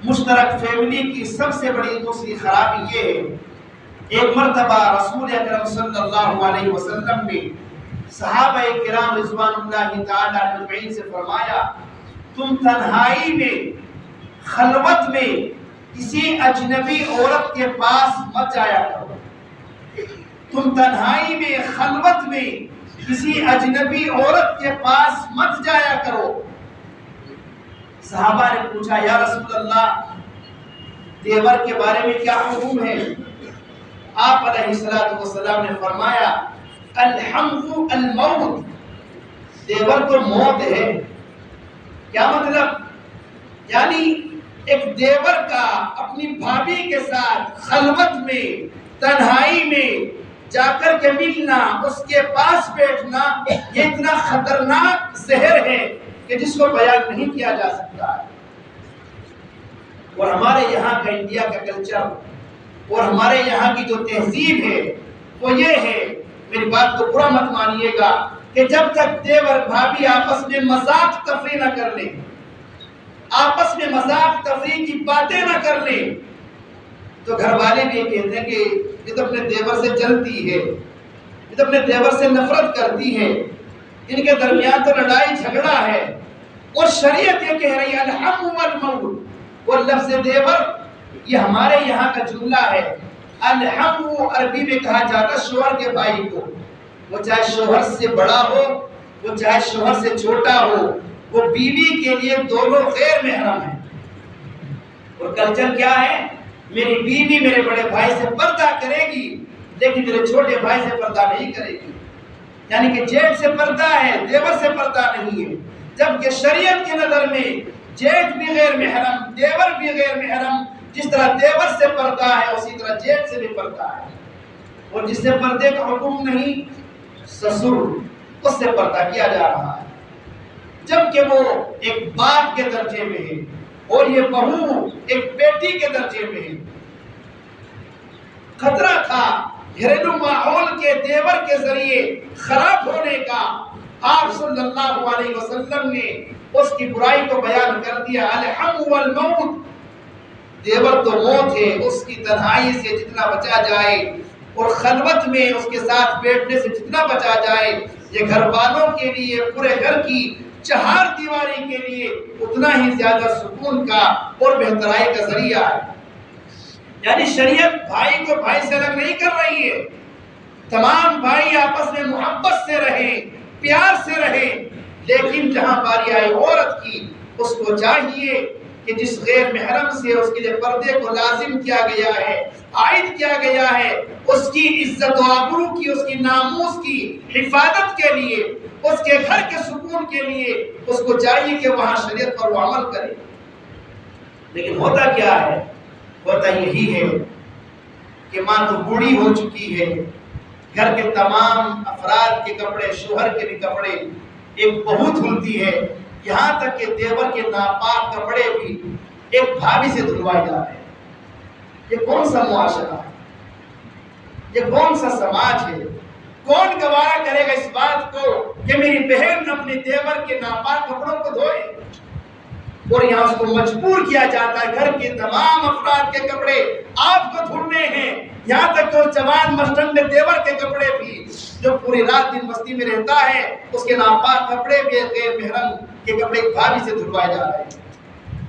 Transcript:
مشترک فیملی کی سب سے بڑی دوسری خرابی یہ ہے، ایک مرتبہ رسول اکرم صلی اللہ علیہ وسلم نے صحابہ کرام رضوان اللہ تعالی اجمعین سے فرمایا، تم تنہائی میں خلوت میں کسی اجنبی عورت کے پاس مت جایا کرو، تم تنہائی میں خلوت میں کسی اجنبی عورت کے پاس مت جایا کرو۔ صحابہ نے پوچھا، یا رسول اللہ دیور کے بارے میں کیا حکم ہے؟ آپ علیہ السلام نے فرمایا، الحمو الموت، دیور تو موت ہے۔ کیا مطلب؟ یعنی ایک دیور کا اپنی بھابھی کے ساتھ خلوت میں تنہائی میں جا کر کے ملنا، اس کے پاس بیٹھنا، یہ اتنا خطرناک زہر ہے کہ جس کو بیان نہیں کیا جا سکتا ہے۔ اور ہمارے یہاں کا انڈیا کا کلچر اور ہمارے یہاں کی جو تہذیب ہے وہ یہ ہے، میری بات کو برا مت مانیے گا، کہ جب تک دیور بھابھی آپس میں مذاق تفریح نہ کر لیں، آپس میں مذاق تفریح کی باتیں نہ کر لیں، تو گھر والے بھی یہ کہتے ہیں کہ یہ تو اپنے دیور سے جلتی ہے، یہ تو اپنے دیور سے نفرت کرتی ہے، ان کے درمیان تو لڑائی جھگڑا ہے۔ اور شریعت یہ کہہ رہی ہے الحم والموت، اور لفظ دیور یہ ہمارے یہاں کا جملہ ہے۔ الحم عربی میں کہا جاتا شوہر کے بھائی کو، وہ چاہے شوہر سے بڑا ہو، وہ چاہے شوہر سے چھوٹا ہو، وہ بیوی کے لیے دونوں غیر محرم ہیں۔ اور کلچر کیا ہے؟ میری بیوی میرے بڑے بھائی سے پردہ کرے گی لیکن میرے چھوٹے بھائی سے پردہ نہیں کرے گی، یعنی کہ جیٹھ سے پردہ ہے، دیور سے پردہ نہیں ہے۔ جبکہ شریعت کی نظر میں جیٹھ بھی غیر محرم، دیور بھی غیر محرم، جس طرح دیور سے پردہ ہے اسی طرح جیٹھ سے بھی پردہ ہے۔ اور جس سے پردے کا حکم نہیں، سسر، اس سے پردہ کیا جا رہا ہے، جبکہ وہ ایک باپ کے درجے میں ہے اور یہ بہو ایک بیٹی کے درجے میں ہے۔ خطرہ تھا گھریلو ماحول کے دیور کے ذریعے خراب ہونے کا، آپ صلی اللہ علیہ وسلم نے اس کی برائی کو بیان کر دیا، الحم والموت، دیور تو موت ہے، اس کی تنہائی سے جتنا بچا جائے اور خلوت میں اس کے ساتھ بیٹھنے سے جتنا بچا جائے، یہ گھر والوں کے لیے، پورے گھر کی چہار دیواری کے لیے اتنا ہی زیادہ سکون کا اور بہترائی کا ذریعہ ہے۔ یعنی شریعت بھائی کو بھائی سے الگ نہیں کر رہی ہے، تمام بھائی آپس میں محبت سے رہیں، پیار سے رہیں، لیکن جہاں باری آئی عورت کی، اس کو چاہیے کہ جس غیر محرم سے اس کے لیے پردے کو لازم کیا گیا ہے، عائد کیا گیا ہے، اس کی عزت و آبرو کی، اس کی ناموس کی حفاظت کے لیے، اس کے گھر کے سکون کے لیے اس کو چاہیے کہ وہاں شریعت پر وہ عمل کرے۔ لیکن ہوتا کیا ہے؟ ہوتا یہی ہے کہ ماں تو بوڑھی ہو چکی ہے، گھر کے تمام افراد کے کپڑے، شوہر کے بھی کپڑے ایک بہو دھلتی ہے، یہاں تک کہ دیور کے ناپاک کپڑے بھی ایک بھابھی سے دھلوائے جا رہے ہیں۔ یہ کون سا معاشرہ ہے؟ یہ کون سا سماج ہے؟ کون گوارا کرے گا اس بات کو کہ میری بہن اپنے دیور کے ناپاک کپڑوں کو دھوئے؟ اور یہاں اس کو مجبور کیا جاتا ہے، گھر کے تمام افراد کے کپڑے آپ کو دھلنے ہیں، یہاں تک کہ اس جوان مستنگ دیور کے کپڑے بھی جو پوری رات دن مستی میں رہتا ہے، اس کے ناپاک کپڑے بھی غیر محرم کے کپڑے بھابھی سے دھلوائے جا رہے ہیں۔